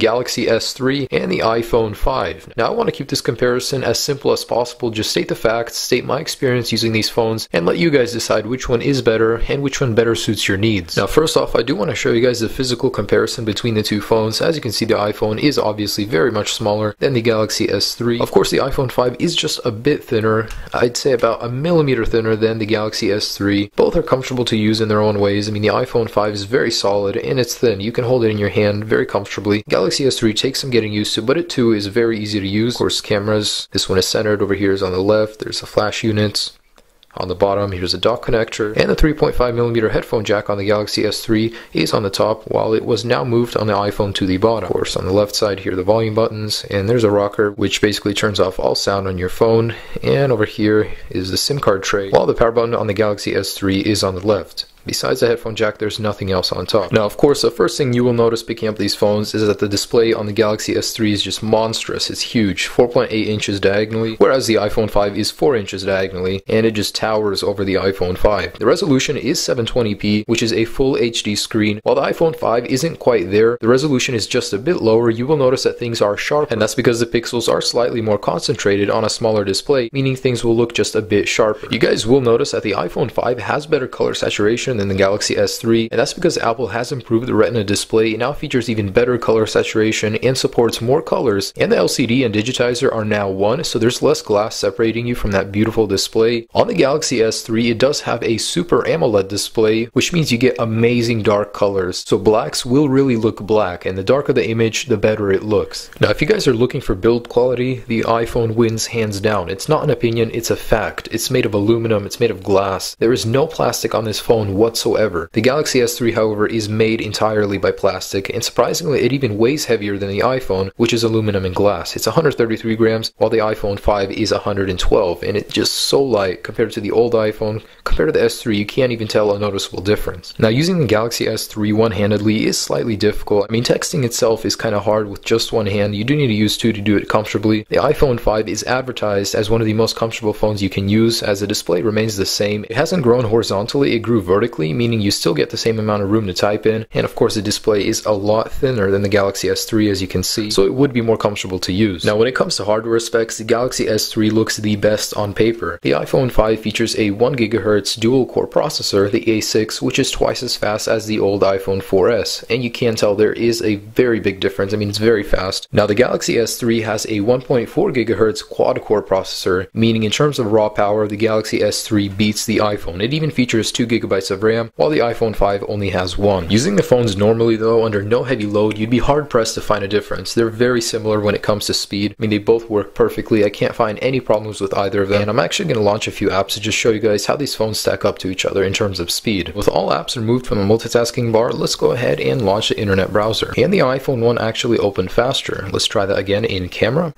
Galaxy S3 and the iPhone 5. Now I want to keep this comparison as simple as possible, just state the facts, state my experience using these phones, and let you guys decide which one is better and which one better suits your needs. Now first off, I do want to show you guys the physical comparison between the two phones. As you can see, the iPhone is obviously very much smaller than the Galaxy S3. Of course, the iPhone 5 is just a bit thinner, I'd say about a millimeter thinner than the Galaxy S3. Both are comfortable to use in their own ways. I mean, the iPhone 5 is very solid and it's thin. You can hold it in your hand very comfortably. Galaxy S3 takes some getting used to, but it too is very easy to use. Of course, cameras, this one is centered, over here is on the left, there's a flash unit. On the bottom, here's a dock connector, and the 3.5mm headphone jack on the Galaxy S3 is on the top, while it was now moved on the iPhone to the bottom. Of course, on the left side here are the volume buttons, and there's a rocker, which basically turns off all sound on your phone, and over here is the SIM card tray, while the power button on the Galaxy S3 is on the left. Besides the headphone jack, there's nothing else on top. Now, of course, the first thing you will notice picking up these phones is that the display on the Galaxy S3 is just monstrous. It's huge, 4.8 inches diagonally, whereas the iPhone 5 is 4 inches diagonally, and it just towers over the iPhone 5. The resolution is 720p, which is a full HD screen. While the iPhone 5 isn't quite there, the resolution is just a bit lower. You will notice that things are sharp, and that's because the pixels are slightly more concentrated on a smaller display, meaning things will look just a bit sharper. You guys will notice that the iPhone 5 has better color saturation than the Galaxy S3, and that's because Apple has improved the Retina display. It now features even better color saturation and supports more colors, and the LCD and digitizer are now one, so there's less glass separating you from that beautiful display. On the Galaxy S3, it does have a Super AMOLED display, which means you get amazing dark colors, so blacks will really look black, and the darker the image, the better it looks. Now, if you guys are looking for build quality, the iPhone wins hands down. It's not an opinion, it's a fact. It's made of aluminum, it's made of glass. There is no plastic on this phone whatsoever. The Galaxy S3, however, is made entirely by plastic, and surprisingly, it even weighs heavier than the iPhone, which is aluminum and glass. It's 133 grams, while the iPhone 5 is 112, and it's just so light compared to the old iPhone. Compared to the S3, you can't even tell a noticeable difference. Now, using the Galaxy S3 one-handedly is slightly difficult. I mean, texting itself is kind of hard with just one hand. You do need to use two to do it comfortably. The iPhone 5 is advertised as one of the most comfortable phones you can use, as the display remains the same. It hasn't grown horizontally, it grew vertically, meaning you still get the same amount of room to type in, and of course the display is a lot thinner than the Galaxy S3, as you can see, so it would be more comfortable to use. Now, when it comes to hardware specs, the Galaxy S3 looks the best on paper. The iPhone 5 features a 1GHz dual-core processor, the A6, which is twice as fast as the old iPhone 4S, and you can tell there is a very big difference. I mean, it's very fast. Now, the Galaxy S3 has a 1.4GHz quad-core processor, meaning in terms of raw power, the Galaxy S3 beats the iPhone. It even features 2GB of RAM, while the iPhone 5 only has one. Using the phones normally though, under no heavy load, you'd be hard pressed to find a difference. They're very similar when it comes to speed. I mean, they both work perfectly. I can't find any problems with either of them, and I'm actually going to launch a few apps to just show you guys how these phones stack up to each other in terms of speed. With all apps removed from the multitasking bar, let's go ahead and launch the internet browser. And the iPhone 1 actually opened faster. Let's try that again in camera.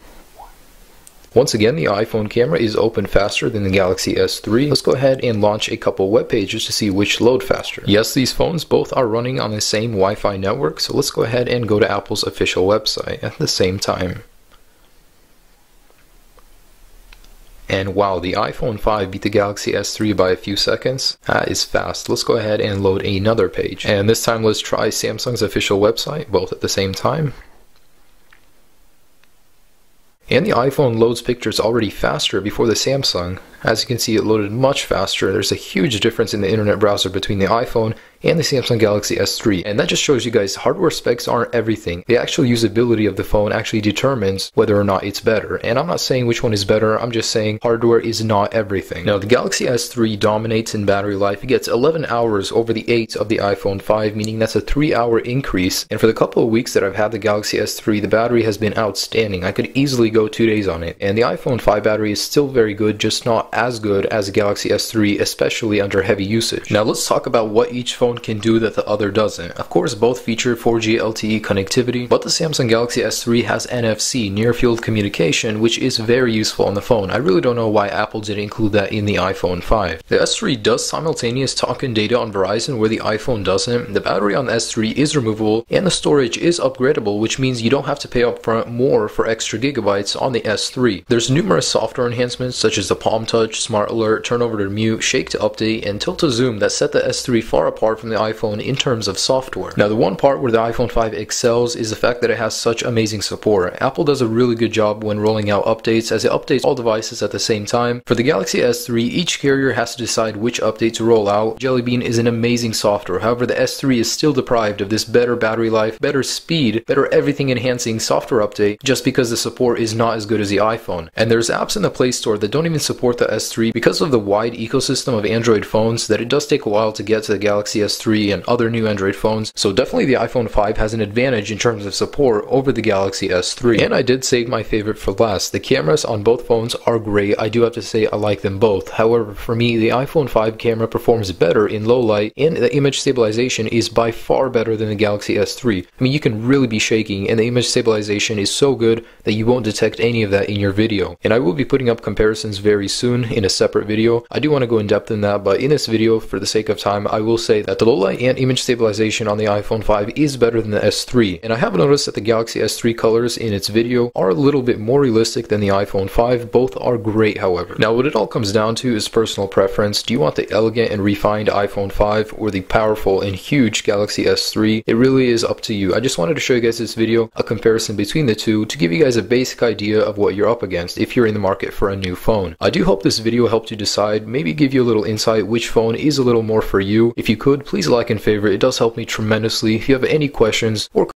Once again, the iPhone camera is open faster than the Galaxy S3. Let's go ahead and launch a couple web pages to see which load faster. Yes, these phones both are running on the same Wi-Fi network, so let's go ahead and go to Apple's official website at the same time. And wow, the iPhone 5 beat the Galaxy S3 by a few seconds. That is fast. Let's go ahead and load another page. And this time let's try Samsung's official website, both at the same time. And the iPhone loads pictures already faster before the Samsung. As you can see, it loaded much faster. There's a huge difference in the internet browser between the iPhone and the Samsung Galaxy S3. And that just shows you guys hardware specs aren't everything. The actual usability of the phone actually determines whether or not it's better. And I'm not saying which one is better, I'm just saying hardware is not everything. Now, the Galaxy S3 dominates in battery life. It gets 11 hours over the 8 of the iPhone 5, meaning that's a 3-hour increase. And for the couple of weeks that I've had the Galaxy S3, the battery has been outstanding. I could easily go 2 days on it. And the iPhone 5 battery is still very good, just not as good as the Galaxy S3, especially under heavy usage. Now let's talk about what each phone can do that the other doesn't. Of course, both feature 4G LTE connectivity, but the Samsung Galaxy S3 has NFC, near field communication, which is very useful on the phone. I really don't know why Apple didn't include that in the iPhone 5. The S3 does simultaneous talk and data on Verizon where the iPhone doesn't. The battery on the S3 is removable, and the storage is upgradable, which means you don't have to pay upfront more for extra gigabytes on the S3. There's numerous software enhancements such as the Palm Touch, Smart Alert, Turn Over to Mute, Shake to Update, and Tilt to Zoom that set the S3 far apart apart from the iPhone in terms of software. Now, the one part where the iPhone 5 excels is the fact that it has such amazing support. Apple does a really good job when rolling out updates, as it updates all devices at the same time. For the Galaxy S3, each carrier has to decide which update to roll out. Jelly Bean is an amazing software. However, the S3 is still deprived of this better battery life, better speed, better everything enhancing software update just because the support is not as good as the iPhone. And there's apps in the Play Store that don't even support the S3 because of the wide ecosystem of Android phones that it does take a while to get to the Galaxy S3 and other new Android phones. So definitely the iPhone 5 has an advantage in terms of support over the Galaxy S3. And I did save my favorite for last. The cameras on both phones are great. I do have to say I like them both. However, for me, the iPhone 5 camera performs better in low light, and the image stabilization is by far better than the Galaxy S3. I mean, you can really be shaking, and the image stabilization is so good that you won't detect any of that in your video. And I will be putting up comparisons very soon in a separate video. I do want to go in depth in that, but in this video, for the sake of time, I will say that the low light and image stabilization on the iPhone 5 is better than the S3. And I have noticed that the Galaxy S3 colors in its video are a little bit more realistic than the iPhone 5. Both are great, however. Now, what it all comes down to is personal preference. Do you want the elegant and refined iPhone 5 or the powerful and huge Galaxy S3? It really is up to you. I just wanted to show you guys this video, a comparison between the two, to give you guys a basic idea of what you're up against if you're in the market for a new phone. I do hope this video helped you decide, maybe give you a little insight which phone is a little more for you. If you could, please like and favorite. It does help me tremendously. If you have any questions or